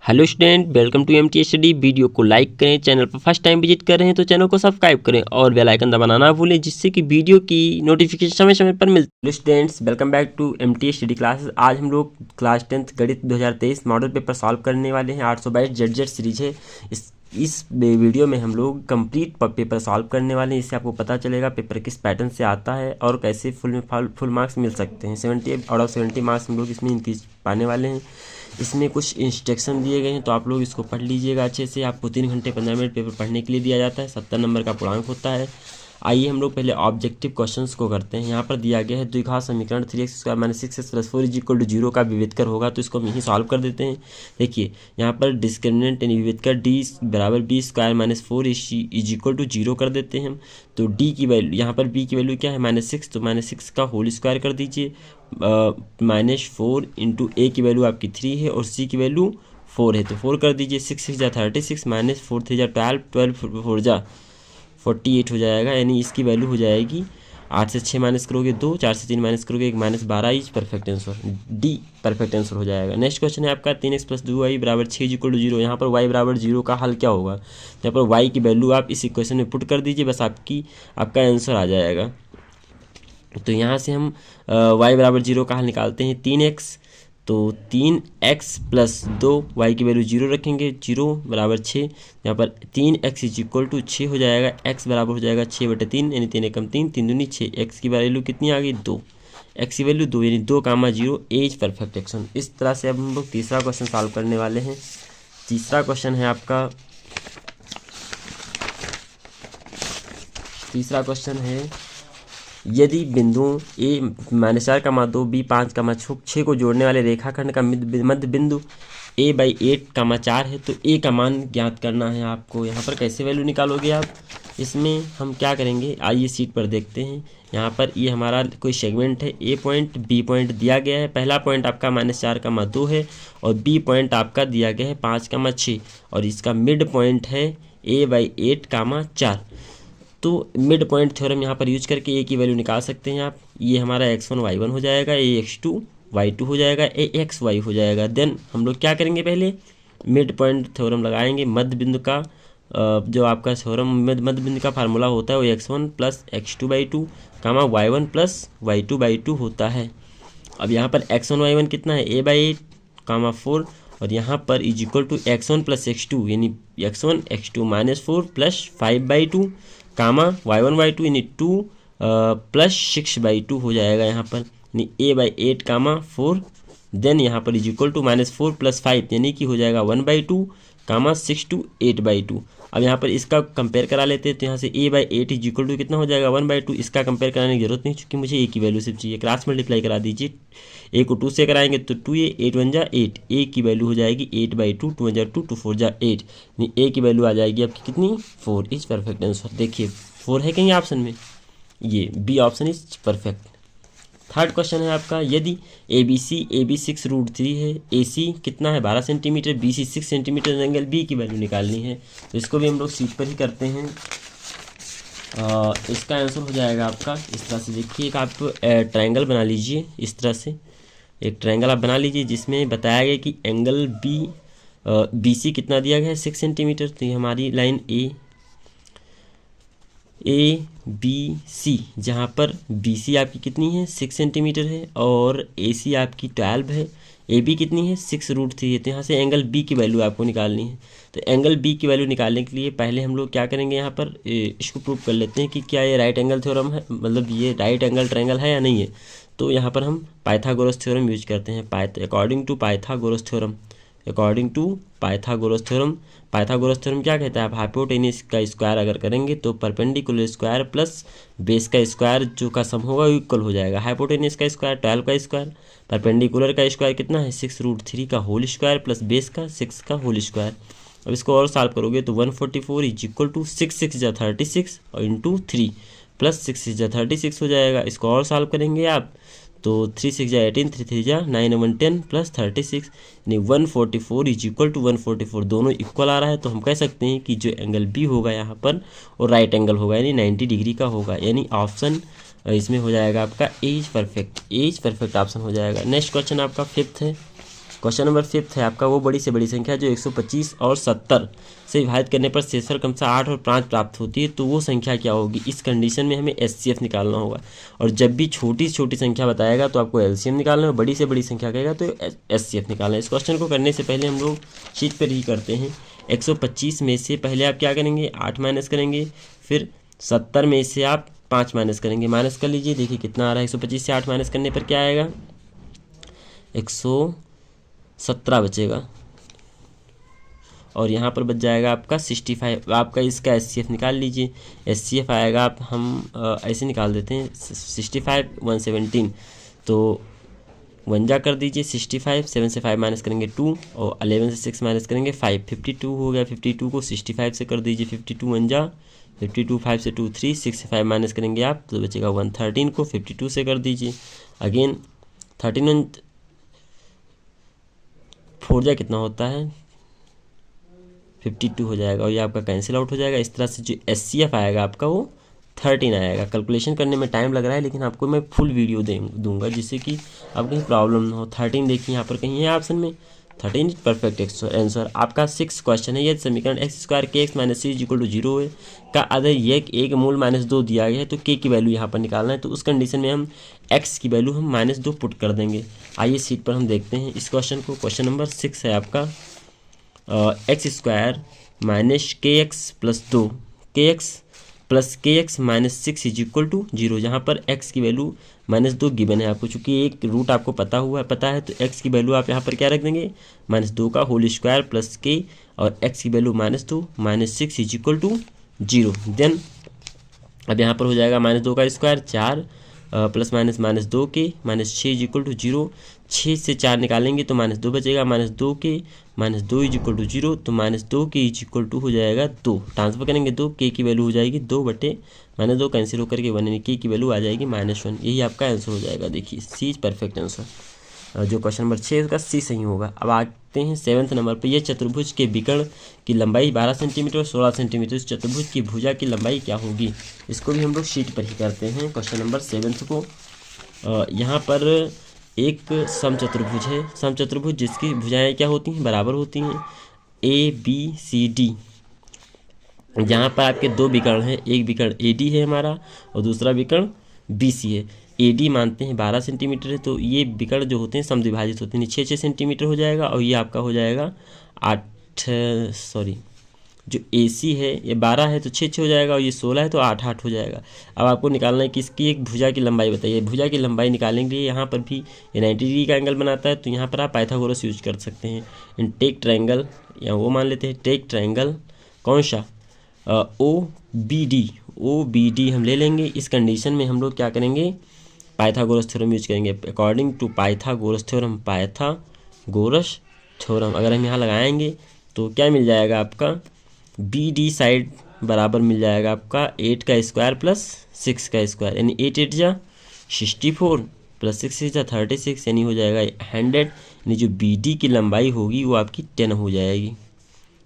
Hello student, welcome to MT study. Video को like करें, channel पर फर्स्ट टाइम विजिट कर रहे हैं तो चैनल को सब्सक्राइब करें और बेल आइकन दबाना ना भूलें, जिससे कि वीडियो की नोटिफिकेशन समय समय पर मिलती है। Hello students, welcome back to MT study classes. आज हम लोग क्लास 10th गणित 2023 मॉडल पेपर सॉल्व करने वाले हैं। 822 जेड सीरीज है। इस वीडियो में हम लोग कंप्लीट पेपर सॉल्व करने वाले हैं। इससे आपको पता चलेगा पेपर किस पैटर्न से आता है और कैसे फुल मार्क्स मिल सकते हैं। 70 आउट ऑफ 70 मार्क्स हम लोग इसमें इंक्रीज पाने वाले हैं। इसमें कुछ इंस्ट्रक्शन दिए गए हैं तो आप लोग इसको पढ़ लीजिएगा अच्छे से। आपको 3 घंटे 15 मिनट पेपर पढ़ने के लिए दिया जाता है। 70 नंबर का पूर्णांक होता है। आइए हम लोग पहले ऑब्जेक्टिव क्वेश्चंस को करते हैं। यहाँ पर दिया गया है द्विघात समीकरण 3x² - 6x + 4 = 0 का विभेदकर होगा, तो इसको हम यहीं सॉल्व कर देते हैं। देखिए यहाँ पर डिस्क्रिमिनेंट यानी विभेदकर d = b² - 4 = 0 कर देते हैं हम। तो d की वैल्यू, यहाँ पर b की वैल्यू क्या है -6, तो -6 का होल स्क्वायर कर दीजिए। -4 × a की वैल्यू आपकी 3 है और c की वैल्यू 4 है, तो 4 कर दीजिए। 6 6 = 36 -4 3 = 12 12 4 = 48 हो जाएगा। यानी इसकी वैल्यू हो जाएगी 8 से 6 माइनस करोगे 2, 4 से 3 माइनस करोगे 1, -12 is perfect answer. D perfect answer हो जाएगा। नेक्स्ट क्वेश्चन है आपका 3x + 2y = 6 = 0। यहाँ पर y = 0 का हल क्या होगा? यहाँ पर y की वैल्यू आप इस इक्वेशन में पुट कर दीजिए, बस आपका आंसर आ जाएगा। तो यहाँ से हम y = 0 का हल निकालते हैं। 3x, तो 3x + 2y की वैल्यू 0 रखेंगे। 0 = 6। यहाँ पर 3x = 6 हो जाएगा। x बराबर हो जाएगा 6/3, यानी 3 एकम 3, 3 दूनी 6। x की वैल्यू कितनी आ गई? 2। x की वैल्यू 2, यानी 2, 0 एज परफेक्ट एक्शन। इस तरह से अब हम लोग तीसरा क्वेश्चन सॉल्व करने वाले हैं। तीसरा क्वेश्चन है आपका, तीसरा क्वेश्चन है यदि बिंदुओं a -4, 2 b 5, 6 को जोड़ने वाले रेखाखंड का मध्य बिंदु a/8, 4 है, तो a का मान ज्ञात करना है आपको। यहाँ पर कैसे वैल्यू निकालोगे आप? इसमें हम क्या करेंगे, आइए शीट पर देखते हैं। यहाँ पर ये हमारा कोई सेगमेंट है। a पॉइंट b पॉइंट दिया गया है। पहला पॉइंट आपका -4, 2 है और b पॉइंट आपका दिया गया है 5, 6 और इसका मिड पॉइंट है a/8, 4। तो मिड पॉइंट थ्योरम यहाँ पर यूज करके a की वैल्यू निकाल सकते हैं आप। ये हमारा x1 y1 हो जाएगा, ax2 y2 हो जाएगा, axy हो जाएगा। देन हम लोग क्या करेंगे, पहले मिड पॉइंट थ्योरम लगाएंगे। मध्य बिंदु का जो आपका थ्योरम मध्य बिंदु का फार्मूला होता है वो x1 + x2/2, y1 + y2/2 होता है। अब यहाँ पर x1 y1 कितना है? a/8, 4 और यहाँ पर = x1 + x2, यानी x1 x2 -4 + 5/2, y1 y2 यानी 2 + 6/2 हो जाएगा यहाँ पर, यानी a/8, 4। देन यहाँ पर -4 + 5 यानी कि हो जाएगा 1/2, 6 to 8/2। अब यहाँ पर इसका कंपेयर करा लेते हैं, तो यहाँ से a/8 = कितना हो जाएगा? 1/2। इसका कंपेयर कराने की जरूरत नहीं, क्योंकि मुझे a की वैल्यू सिर्फ चाहिए। क्रॉस मल्टीप्लाई करा दीजिए। a को 2 से कराएंगे तो 2a, 8 1 = 8। a की वैल्यू हो जाएगी 8/2, 2 1 = 2, 2 4 = 8। यानी a की वैल्यू आ जाएगी आपकी कितनी? 4 इज परफेक्ट आंसर। देखिए 4 है कहीं ऑप्शन में, ये b option is perfect. Third question है आपका, यदि AB 6√3 है, AC कितना है? 12 centimetre, BC 6 centimetre, angle B की वैल्यू निकालनी है। तो इसको भी हम लोग शीट पर ही करते हैं। इसका आंसर हो जाएगा आपका इस तरह से। देखिए एक आप ट्रायंगल बना लीजिए। इस तरह से एक ट्रायंगल आप बना लीजिए जिसमें बताया गया कि एंगल BC कितना दिया गया है? 6 सेंटीमीटर। तो ये हमारी लाइन ABC, जहाँ पर BC आपकी कितनी है? 6 सेंटीमीटर है और AC आपकी 12 है। AB कितनी है? 6√3 है। तो यहाँ से एंगल B की वैल्यू आपको निकालनी है। तो एंगल B की वैल्यू निकालने के लिए पहले हम लोग क्या करेंगे, यहाँ पर इसको प्रूव कर लेते हैं कि क्या ये राइट एंगल थ्योरम है, मतलब ये राइट एंगल ट्रायंगल है या नहीं है। तो यहाँ पर हम पाइथागोरस थ्योरम यूज करते हैं। According to Pythagoras theorem, Pythagoras theorem क्या कहता है? आप हाइपोटेन्यूज का स्क्वायर अगर करेंगे तो परपेंडिकुलर स्क्वायर प्लस बेस का स्क्वायर जो का सम होगा इक्वल हो जाएगा। हाइपोटेन्यूज का स्क्वायर 12 का स्क्वायर, परपेंडिकुलर का स्क्वायर कितना है? 6√3 का होल स्क्वायर प्लस बेस का 6 का होल स्क्वायर। अब इसको और सॉल्व करोगे तो 144 = 6 6 = 36 और इंटू 3 + 6 6 = 36 हो जाएगा। इसको और सॉल्व करेंगे आप तो 3 6 = 18, 3 3 = 9 1 10 + 36, यानी 144 = 144 दोनों इक्वल आ रहा है। तो हम कह सकते हैं कि जो एंगल बी होगा यहाँ पर और राइट एंगल होगा, यानी 90 डिग्री का होगा। यानी ऑप्शन इसमें हो जाएगा आपका एज परफेक्ट ऑप्शन हो जाएगा। नेक्स्ट क्वेश्चन आपका फिफ्थ है। क्वेश्चन नंबर 5 है आपका वो बड़ी से बड़ी संख्या जो 125 और 70 से विभाजित करने पर शेषफल क्रमशः 8 और 5 प्राप्त होती है, तो वो संख्या क्या होगी। इस कंडीशन में हमें एचसीएफ निकालना होगा, और जब भी छोटी से छोटी संख्या बताएगा तो आपको एलसीएम निकालना है, बड़ी से बड़ी संख्या कहेगा तो एचसीएफ निकालना है। इस क्वेश्चन को करने से पहले हम लोग शीट पर ही करते हैं। 125 में से पहले आप क्या करेंगे, 8 माइनस करेंगे, फिर 70 में से आप 5 माइनस करेंगे। माइनस कर लीजिए, देखिए कितना आ रहा है। 125 से 8 माइनस करने पर क्या आएगा, 117 बचेगा, और यहाँ पर बच जाएगा आपका 65। आपका इसका एचसीएफ निकाल लीजिए। एचसीएफ आएगा, आप हम ऐसे निकाल देते हैं, 65 117, तो 1 जा कर दीजिए 65, 7 से 5 माइनस करेंगे 2, और 11 से 6 माइनस करेंगे 5, 52 हो गया। 52 को 65 से कर दीजिए, 52 1 जा 52, 5 से 2 3, 6 से 5 माइनस करेंगे आप तो बचेगा 1। 13 को 52 से कर दीजिए, अगेन 13 4 जा कितना होता है, 52 हो जाएगा, और ये आपका कैंसिल आउट हो जाएगा। इस तरह से जो एचसीएफ आएगा आपका वो 13 आएगा। कैलकुलेशन करने में टाइम लग रहा है, लेकिन आपको मैं फुल वीडियो दूंगा जिससे कि आपको कहीं प्रॉब्लम ना हो। 13 देखिए यहाँ पर कहीं है ऑप्शन में, 13 परफेक्ट आंसर। आपका 6 क्वेश्चन है, यदि समीकरण x² kx - c = 0 है का अदर एक मूल -2 दिया गया है, तो k की वैल्यू यहाँ पर निकालना है। तो उस कंडीशन में हम x की वैल्यू हम -2 पुट कर देंगे। आइए शीट पर हम देखते हैं इस क्वेश्चन को। क्वेश्चन नंबर 6 है आपका x² - kx + 2 kx + kx - 6 = 0। यहाँ पर x की वैल्यू -2 गिवन है आपको, चूंकि एक रूट आपको पता है, तो x की वैल्यू आप यहाँ पर क्या रख देंगे, -2 का होल स्क्वायर प्लस k, और x की वैल्यू -2 - 6 = 0। देन अब यहाँ पर हो जाएगा -2 का स्क्वायर 4 प्लस माइनस -2 के -6 = 0। 6 से 4 निकालेंगे तो -2 बचेगा, -2 के -2 = 0, तो -2 के = हो जाएगा 2। ट्रांसफर करेंगे 2, के की वैल्यू हो जाएगी 2 बटे -2 कैंसिल होकर के 1, के की वैल्यू आ जाएगी -1। यही आपका आंसर हो जाएगा। देखिए सी इज परफेक्ट आंसर। जो क्वेश्चन नंबर 6 उसका सी सही होगा। अब आते हैं 7th नंबर पर। यह चतुर्भुज के विकर्ण की लंबाई 12 सेंटीमीटर और 16 सेंटीमीटर। इस चतुर्भुज की भुजा की लंबाई क्या होगी, इसको भी हम लोग शीट पर ही करते हैं। क्वेश्चन नंबर 7 को यहाँ पर एक समचतुर्भुज है, समचतुर्भुज जिसकी भुजाएं क्या होती हैं, बराबर होती हैं, ABCD। यहाँ पर आपके दो विकर्ण हैं, एक विकर्ण AD है हमारा और दूसरा विकर्ण BC है। AD मानते हैं 12 सेंटीमीटर है, तो ये विकर्ण जो होते हैं समद्विभाजित होते हैं, 6 सेंटीमीटर हो जाएगा, और ये आपका हो जाएगा जो AC है ये 12 है तो 6 हो जाएगा, और ये 16 है तो 8 हो जाएगा। अब आपको निकालना है कि इसकी एक भुजा की लंबाई बताइए। भुजा की लंबाई निकालने के लिए यहाँ पर भी ये 90 डिग्री का एंगल बनाता है, तो यहाँ पर आप पाइथागोरस यूज कर सकते हैं। इन टेक ट्रायंगल, या वो मान लेते हैं टेक ट्रायंगल कौन सा, OBD हम ले लेंगे। इस कंडीशन में हम लोग क्या करेंगे, पाइथागोरस थ्योरम यूज करेंगे। According to Pythagoras theorem, Pythagoras theorem अगर हम यहाँ लगाएंगे तो क्या मिल जाएगा आपका, BD साइड बराबर मिल जाएगा आपका 8 का स्क्वायर प्लस 6 का स्क्वायर, यानी 8 8 जा 64 प्लस 6 6 जा 36, यानी हो जाएगा 100। यानी जो BD की लंबाई होगी वो आपकी 10 हो जाएगी।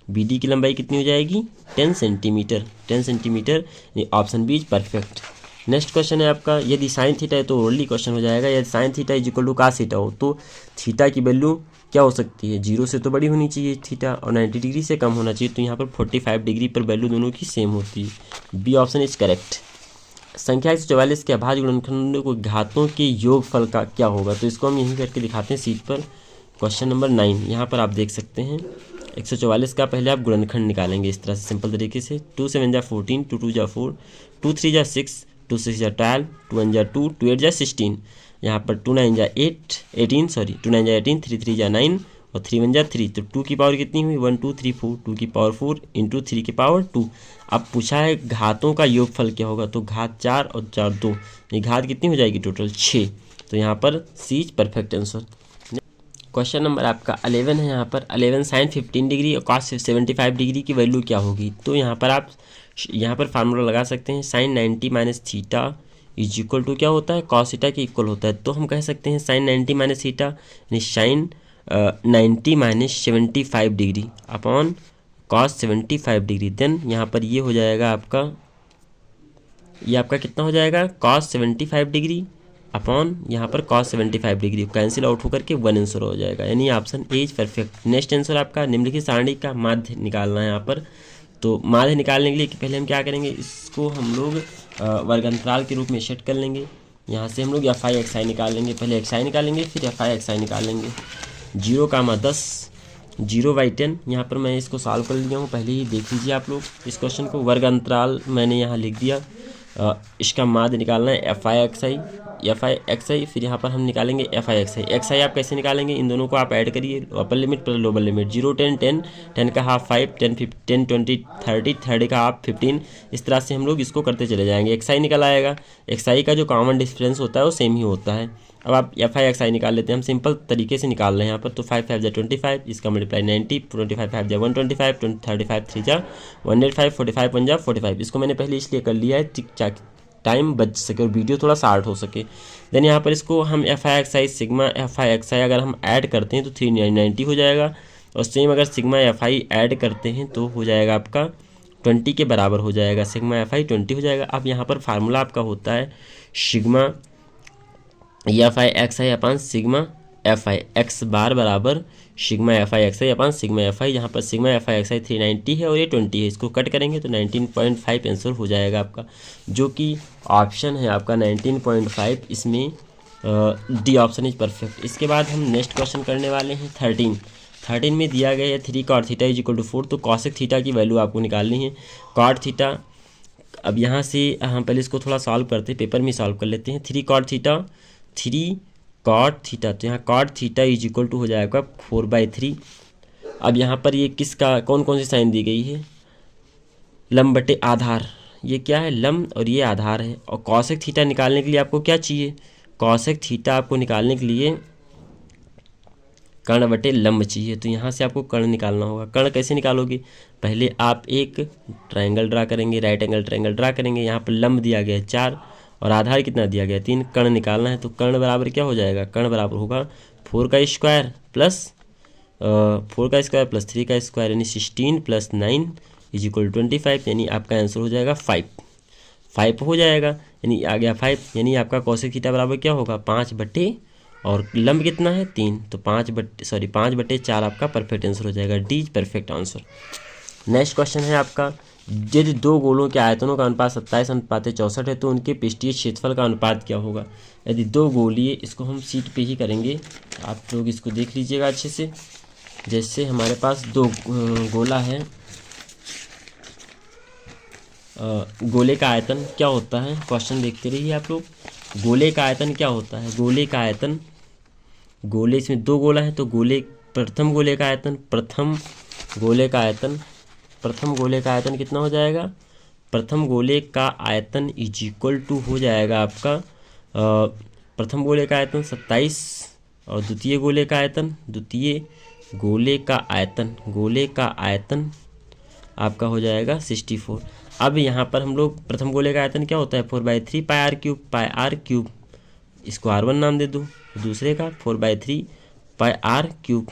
BD की लंबाई कितनी हो जाएगी, 10 centimetre. 10 centimetre, option b is perfect. Next question है आपका, यदि साइन थीटा है तो ओनली क्वेश्चन हो जाएगा। यदि साइन थीटा = cos थीटा हो तो थीटा की वैल्यू क्या हो सकती है, 0 से तो बड़ी होनी चाहिए थीटा, और 90 डिग्री से कम होना चाहिए, तो यहाँ पर 45 डिग्री पर वैल्यू दोनों की सेम होती है। B option is correct. संख्या 144 के अभाज्य गुणनखंडों को घातों के योगफल का क्या होगा, तो इसको हम यहीं करके दिखाते हैं शीट पर। क्वेश्चन नंबर 9 यहाँ पर आप देख सकते हैं। 144 का पहले आप गुणनखंड निकालेंगे इस तरह से सिंपल तरीके से। 2 7 जा 14, 2 2 जा 4, 2 3 जा 6, 2 6 जा 12, 2 1 जा 2, 2 8 जा 16। यहाँ पर 2 9 जा 18, 2 9 जा 18, 3 3 जा 9 और 3 1 जा 3, तो 2 की पावर कितनी हुई, 1 2 3 4, 2 की पावर 4 इंटू 3 की पावर 2। अब पूछा है घातों का योगफल क्या होगा, तो घात 4 और 4 2, ये घात कितनी हो जाएगी टोटल 6, तो यहाँ पर C is perfect answer. Question number आपका 11 है। यहाँ पर 11 साइन 15 डिग्री और कॉस 75 डिग्री की वैल्यू क्या होगी, तो यहाँ पर आप फार्मूला लगा सकते हैं। Sine 90 minus theta is equal to क्या होता है, कॉस थीटा के इक्वल होता है, तो हम कह सकते हैं साइन 90 माइनस थीटा यानी sine 90 minus 75 degree upon cos 75 degree. Then यहाँ पर ये हो जाएगा आपका, ये आपका कितना हो जाएगा, कॉस 75 डिग्री अपॉन यहाँ पर cos 75 डिग्री कैंसिल आउट होकर के 1 आंसर हो जाएगा, यानी option A is perfect. Next answer आपका निम्नलिखित सारणी का माध्य निकालना है यहाँ पर। तो माध्य निकालने के लिए पहले हम क्या करेंगे, इसको हम लोग वर्गांतराल के रूप में सेट कर लेंगे। यहाँ से हम लोग एफ आई एक्स आई निकाल लेंगे, पहले एक्स आई निकालेंगे फिर एफ आई एक्स आई निकाल लेंगे। 0, 10 0/10 यहाँ पर मैं इसको सॉल्व कर लिया हूँ, पहले ही देख लीजिए आप लोग इस क्वेश्चन को। वर्ग अंतराल मैंने यहाँ लिख दिया। इसका माध्य निकालना है एफ आई एक्स आई, फिर यहाँ पर हम निकालेंगे F I X I. X I आप कैसे निकालेंगे, इन दोनों को आप ऐड करिए, upper limit plus lower limit. 0, 10 10 10 का हाफ 5 10 10 20 30 30 का हाफ 15, इस तरह से हम लोग इसको करते चले जाएंगे। एक्स आई निकल आएगा, एक्स आई का जो कॉमन डिफरेंस होता है वो सेम ही होता है। अब आप एफ आई एक्स आई निकाल लेते हैं, हम सिंपल तरीके से निकाल रहे हैं यहाँ पर। तो 5 5 जा 25, इसका मल्टीप्लाई 90, 25 5 जा 125, 35 3 जा 185, 45 1 जा 45। इसको मैंने पहले इसलिए कर लिया है टिक चाक टाइम बच सके और वीडियो थोड़ा शार्ट हो सके। देन यहाँ पर इसको हम F I X I sigma F I X I अगर हम ऐड करते हैं तो 390 हो जाएगा, और सेम अगर सिग्मा एफ आई ऐड करते हैं तो हो जाएगा आपका 20 के बराबर हो जाएगा, सिग्मा एफ आई 20 हो जाएगा। अब यहाँ पर फार्मूला आपका होता है sigma F I X I upon sigma F I X bar बराबर sigma F I X I upon sigma F I. यहाँ पर sigma F I X I 390 है और ये 20 है, इसको कट करेंगे तो 19.5 आंसर हो जाएगा आपका, जो कि ऑप्शन है आपका 19.5। इसमें डी ऑप्शन इज परफेक्ट। इसके बाद हम नेक्स्ट क्वेश्चन करने वाले हैं 13 में दिया गया है 3 cot theta is equal to 4। तो कॉसेक थीटा की वैल्यू आपको निकालनी है। cot थीटा, अब यहाँ से हम पहले इसको थोड़ा सॉल्व करते हैं, पेपर में सॉल्व कर लेते हैं। 3 cot थीटा, तो यहाँ cot theta is equal to हो जाएगा 4/3। अब यहाँ पर ये किसका कौन कौन सी साइन दी गई है, लंब बटे आधार, ये क्या है लंब और ये आधार है। और कॉसेक थीटा निकालने के लिए आपको क्या चाहिए, कॉसेक थीटा आपको निकालने के लिए कर्ण बटे लंब चाहिए। तो यहाँ से आपको कर्ण निकालना होगा। कर्ण कैसे निकालोगे, पहले आप एक ट्रायंगल ड्रा करेंगे, राइट एंगल ट्रायंगल ड्रा करेंगे। यहाँ पर लंब दिया गया है 4 और आधार कितना दिया गया है 3, कर्ण निकालना है। तो कर्ण बराबर क्या हो जाएगा, कर्ण बराबर होगा 4 का स्क्वायर प्लस 3 का स्क्वायर यानी 16 + 9 इज इक्वल 25, यानी आपका आंसर हो जाएगा 5 हो जाएगा, यानी आ गया 5। यानी आपका कॉसेक थीटा बराबर क्या होगा 5 बटे और लंब कितना है 3, तो 5/4 आपका परफेक्ट आंसर हो जाएगा। D is perfect answer. Next question है आपका, यदि 2 गोलों के आयतनों का अनुपात 27:64 है तो उनके पृष्ठीय क्षेत्रफल का अनुपात क्या होगा। यदि 2 गोलीय, इसको हम सीट पे ही करेंगे, आप लोग इसको देख लीजिएगा अच्छे से। जैसे हमारे पास 2 गोला है, गोले का आयतन क्या होता है, क्वेश्चन देखते रहिए आप लोग। गोले का आयतन क्या होता है, गोले का आयतन, गोले इसमें 2 गोला है तो प्रथम गोले का आयतन कितना हो जाएगा, प्रथम गोले का आयतन इज इक्वल टू हो जाएगा आपका प्रथम गोले का आयतन 27 और द्वितीय गोले का आयतन आपका हो जाएगा 64। अब यहाँ पर हम लोग प्रथम गोले का आयतन क्या होता है 4/3 πr³, इसको r1 नाम दे दो। दूसरे का 4/3 πr³,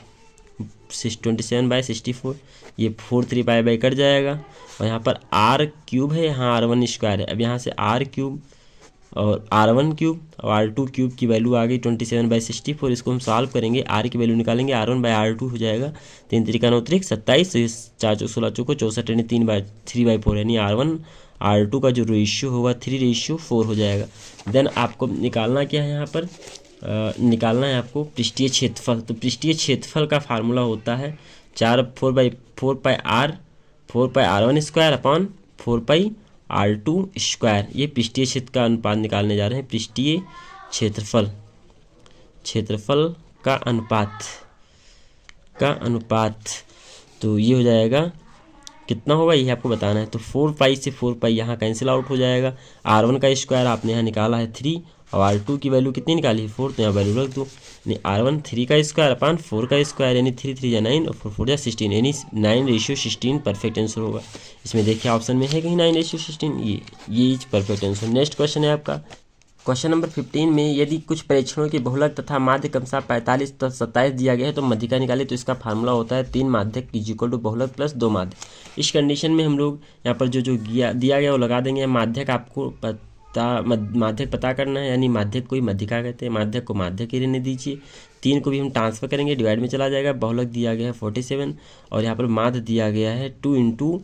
27/64, ये 4 3 पाई कट जाएगा और यहाँ पर r³ है, यहाँ r1² है। अब यहाँ से r³ और r1³ और r2³ की वैल्यू आ गई 27/64। इसको हम सॉल्व करेंगे, r की वैल्यू निकालेंगे, r1/r2 हो जाएगा 3 3 9 27, 4 4 16 64 यानी 3/4, यानी r1/r2 का जो रेशियो होगा 3:4 हो जाएगा। देन आपको निकालना क्या है, यहाँ पर निकालना है आपको पृष्ठीय क्षेत्रफल। तो पृष्ठीय क्षेत्रफल का फार्मूला होता है 4πr1² अपॉन 4πr2²। ये पृष्ठीय क्षेत्र का अनुपात निकालने जा रहे हैं, पृष्ठीय क्षेत्रफल का अनुपात। तो ये हो जाएगा कितना होगा, ये आपको बताना है। तो 4π से 4π यहाँ कैंसिल आउट हो जाएगा। r1 का स्क्वायर आपने यहाँ निकाला है 3 और r2 की वैल्यू कितनी निकाली है 4, तो यहाँ वैल्यू रख दो, यानी r1 3 का स्क्वायर अपॉन 4 का स्क्वायर, यानी 3 3 जा 9 और 4 4 जा 16, यानी 9:16 परफेक्ट आंसर होगा। इसमें देखिए ऑप्शन में है कहीं 9:16, ये परफेक्ट आंसर। नेक्स्ट क्वेश्चन है आपका क्वेश्चन नंबर 15 में, यदि कुछ परीक्षणों के बहुलक तथा माध्य क्रमशः 45 तथा 27 दिया गया है तो मध्यिका निकाले। तो इसका फार्मूला होता है 3 माध्यक इज इक्वल टू बहुलक प्लस 2 माध्य। इस कंडीशन में हम लोग यहाँ पर जो दिया गया वो लगा देंगे। माध्यक आपको माध्यक पता करना है, यानी माध्यक को ही मध्यिका कहते हैं, माध्यक को माध्यक ही रहने दीजिए। 3 को भी हम ट्रांसफर करेंगे, डिवाइड में चला जाएगा। बहुलक दिया गया है 47 और यहाँ पर माध्य दिया गया है 2 ×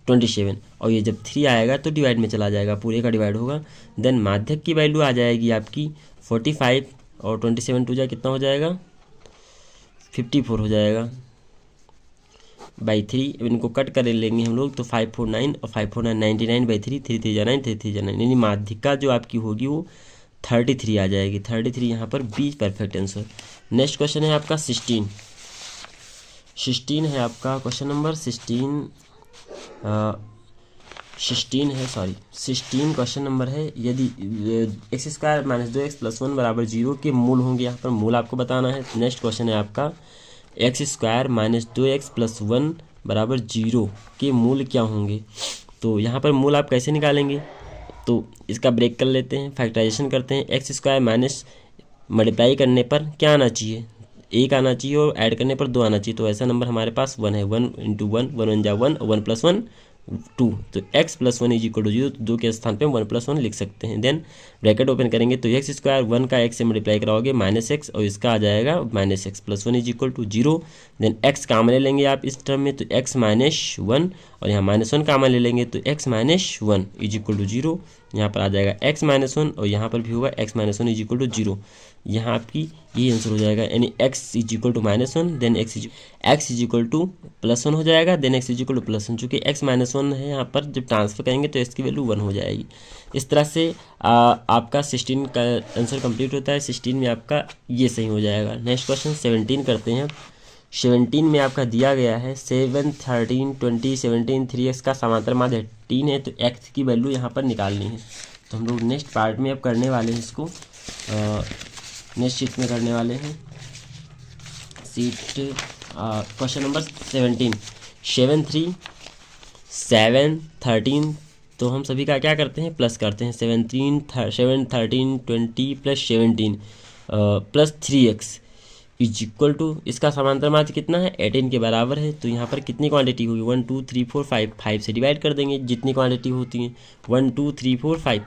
27 और ये जब 3 आएगा तो डिवाइड में चला जाएगा, पूरे का डिवाइड होगा। देन माध्यक की वैल्यू आ जाएगी आपकी 45 और 27 2 कितना हो जाएगा 54 हो जाएगा बाई 3। अब इनको कट कर लेंगे हम लोग तो 549 और 549 99/3 3 3 जा 9 3 3 जा 9, यानी माध्यिका जो आपकी होगी वो 33 आ जाएगी। 33 यहाँ पर be perfect answer. Next question है आपका 16 है आपका क्वेश्चन नंबर 16 क्वेश्चन नंबर है। यदि x² - 2x + 1 = 0 के मूल होंगे, यहाँ पर मूल आपको बताना है। नेक्स्ट क्वेश्चन है आपका x² - 2x + 1 = 0 के मूल क्या होंगे। तो यहाँ पर मूल आप कैसे निकालेंगे, तो इसका ब्रेक कर लेते हैं, फैक्टराइजेशन करते हैं। x² माइनस मल्टीप्लाई करने पर क्या आना चाहिए, 1 आना चाहिए और ऐड करने पर 2 आना चाहिए। तो ऐसा नंबर हमारे पास 1 है। 1 × 1 1 1 जा 1 और 1 + 1 2, तो x + 1 = 0, तो 2 के स्थान पे 1 + 1 लिख सकते हैं। देन ब्रैकेट ओपन करेंगे तो x² 1 का x से मल्टीप्लाई कराओगे -x और इसका आ जाएगा -x + 1 = 0। देन x कॉमन ले लेंगे आप इस टर्म में तो x - 1 और यहाँ -1 कॉमन ले लेंगे तो x - 1 = 0। यहाँ पर आ जाएगा x - 1 और यहाँ पर भी होगा x - 1 = 0। यहाँ आपकी ये आंसर हो जाएगा, यानी x = -1 देन x = +1 हो जाएगा, देन x = +1। चूँकि x - 1 है यहाँ पर जब ट्रांसफर करेंगे तो x की वैल्यू 1 हो जाएगी। इस तरह से आपका 16 का आंसर कंप्लीट होता है। 16 में आपका ये सही हो जाएगा। नेक्स्ट क्वेश्चन 17 करते हैं। 17 में आपका दिया गया है 7 13 20 17 3x का समांतर माध्य 18 है, तो x की वैल्यू यहाँ पर निकालनी है। तो हम लोग नेक्स्ट पार्ट में अब करने वाले हैं इसको, नेक्स्ट शीट में करने वाले हैं। शीट क्वेश्चन नंबर 17 7 3 7 13, तो हम सभी का क्या करते हैं प्लस करते हैं। 7 13 20 + 17 + 3x = इसका समांतर माध्य कितना है 18 के बराबर है। तो यहाँ पर कितनी क्वांटिटी होगी 1 2 3 4 5 से डिवाइड कर देंगे जितनी क्वांटिटी होती है 1 2 3 4 5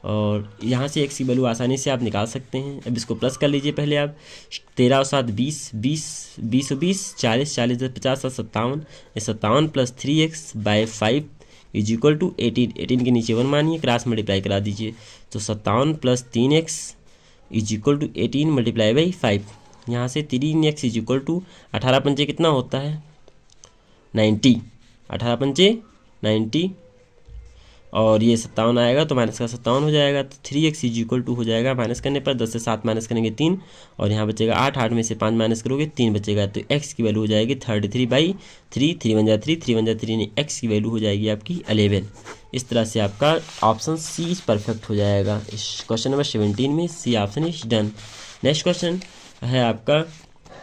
और यहाँ से x की वैल्यू आसानी से आप निकाल सकते हैं। अब इसको प्लस कर लीजिए पहले आप। 13 और 7 20 20 20 और 20 40 40 10 50 7 57 57 + 3x/5 = 18। 18 के नीचे 1 मानिए, क्रॉस मल्टीप्लाई करा दीजिए तो 57 + 3x = 18 × 5। यहाँ से 3x = 18 पंचे कितना होता है 90, 18 पंचे 90 और ये 57 आएगा तो माइनस का 57 हो जाएगा। तो 3x = हो जाएगा माइनस करने पर 10 से 7 माइनस करेंगे 3 और यहाँ बचेगा 8 8 में से 5 माइनस करोगे 3 बचेगा। तो x की वैल्यू हो जाएगी 33/3 3 1 जा 3 3 1 जा 3 यानी x की वैल्यू हो जाएगी आपकी 11। इस तरह से आपका ऑप्शन सी परफेक्ट हो जाएगा। इस क्वेश्चन नंबर 17 में c option is done. Next question है आपका,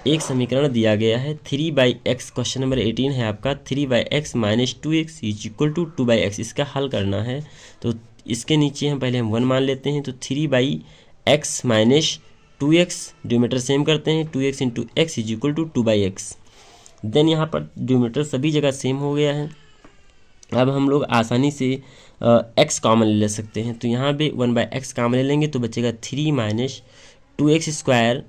एक समीकरण दिया गया है 3/x। क्वेश्चन नंबर 18 है आपका 3/x - 2x = 2/x। इसका हल करना है तो इसके नीचे हम पहले 1 मान लेते हैं। तो 3/x - 2x डिनोमिनेटर सेम करते हैं 2x × x = 2/x। देन यहाँ पर डिनोमिनेटर सभी जगह सेम हो गया है। अब हम लोग आसानी से x कॉमन ले सकते हैं। तो यहाँ पे 1/x कॉमन ले लेंगे तो बचेगा 3 - 2x²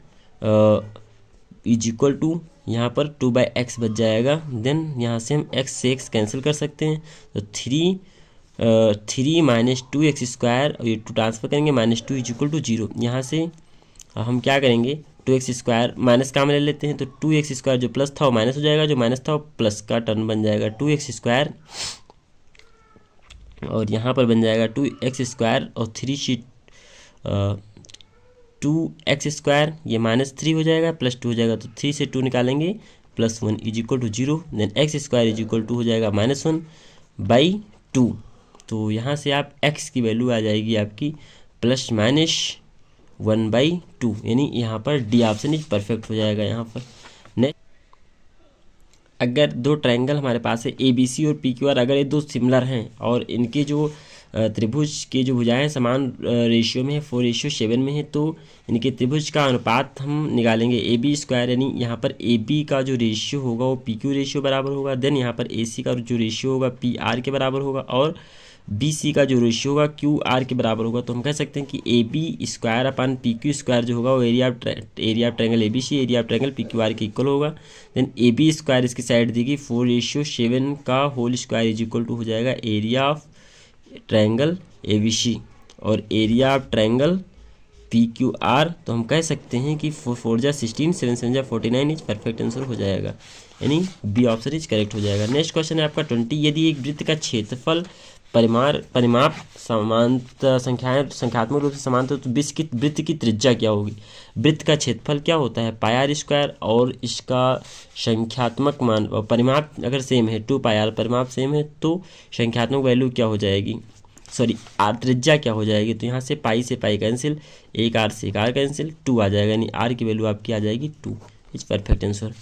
= यहाँ पर 2/x बच जाएगा। देन यहाँ से हम x से x कैंसिल कर सकते हैं तो 3 - 2x² और ये 2 ट्रांसफर करेंगे -2 = 0। यहाँ से हम क्या करेंगे 2x² माइनस कॉमन ले लेते हैं तो 2x² जो प्लस था वो माइनस हो जाएगा, जो माइनस था वो प्लस का टर्म बन जाएगा 2x² और यहाँ पर बन जाएगा 2x² और 3 शीट 2x² ये -3 हो जाएगा +2 हो जाएगा तो 3 से 2 निकालेंगे +1 = 0। देन x² = हो जाएगा -1/2। तो यहाँ से आप x की वैल्यू आ जाएगी आपकी ±1/2, यानी यहाँ पर डी ऑप्शन इज परफेक्ट हो जाएगा। यहाँ पर नेक्स्ट, अगर दो ट्रायंगल हमारे पास है ABC और PQR, अगर ये दो सिमिलर हैं और इनके जो त्रिभुज के जो भुजाएं समान रेशियो में है 4:7 में है, तो इनके त्रिभुज का अनुपात हम निकालेंगे AB², यानी यहाँ पर AB का जो रेशियो होगा वो PQ रेशियो बराबर होगा। देन यहाँ पर AC का जो रेशियो होगा PR के बराबर होगा और BC का जो रेशियो होगा QR के बराबर होगा। तो हम कह सकते हैं कि AB square upon PQ square जो होगा वो area of triangle ABC area of triangle PQR के इक्वल होगा। देन AB स्क्वायर इसकी साइड देगी 4:7 का whole square is equal to हो जाएगा एरिया ऑफ ट्रायंगल ABC और एरिया ऑफ ट्रायंगल PQR। तो हम कह सकते हैं कि 4×16 7×7 49 इज परफेक्ट आंसर हो जाएगा, यानी बी ऑप्शन इज करेक्ट हो जाएगा। नेक्स्ट क्वेश्चन है आपका 20। यदि एक वृत्त का क्षेत्रफल परिमाप समानता संख्यात्मक रूप से समानता तो वृत्त की त्रिज्या क्या होगी। वृत्त का क्षेत्रफल क्या होता है πr स्क्वायर और इसका संख्यात्मक मान और परिमाप अगर सेम है 2πr परिमाप सेम है तो संख्यात्मक वैल्यू क्या हो जाएगी, सॉरी आर त्रिज्या क्या हो जाएगी। तो यहाँ से पाई से पाई कैंसिल, एक आर से एक आर कैंसिल, 2 आ जाएगा, यानी आर की वैल्यू आपकी आ जाएगी 2 is perfect answer.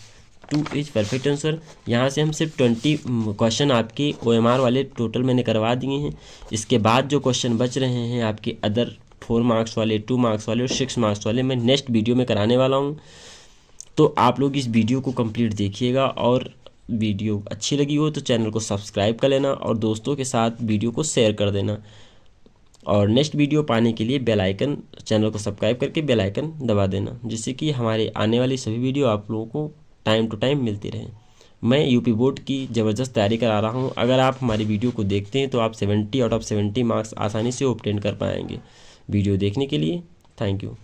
2 is perfect answer. यहाँ से हम सिर्फ 20 क्वेश्चन आपके OMR वाले टोटल मैंने करवा दिए हैं। इसके बाद जो क्वेश्चन बच रहे हैं आपके अदर 4 मार्क्स वाले 2 मार्क्स वाले और 6 मार्क्स वाले मैं नेक्स्ट वीडियो में कराने वाला हूँ। तो आप लोग इस वीडियो को कंप्लीट देखिएगा और वीडियो अच्छी लगी हो तो चैनल को सब्सक्राइब कर लेना और दोस्तों के साथ वीडियो को शेयर कर देना। और नेक्स्ट वीडियो पाने के लिए बेल आइकन, चैनल को सब्सक्राइब करके बेल आइकन दबा देना, जिससे कि हमारे आने वाली सभी वीडियो आप लोगों को टाइम टू टाइम मिलती रहे। मैं यूपी बोर्ड की ज़बरदस्त तैयारी करा रहा हूँ। अगर आप हमारी वीडियो को देखते हैं तो आप 70 आउट ऑफ 70 मार्क्स आसानी से ऑब्टेन कर पाएंगे। वीडियो देखने के लिए थैंक यू।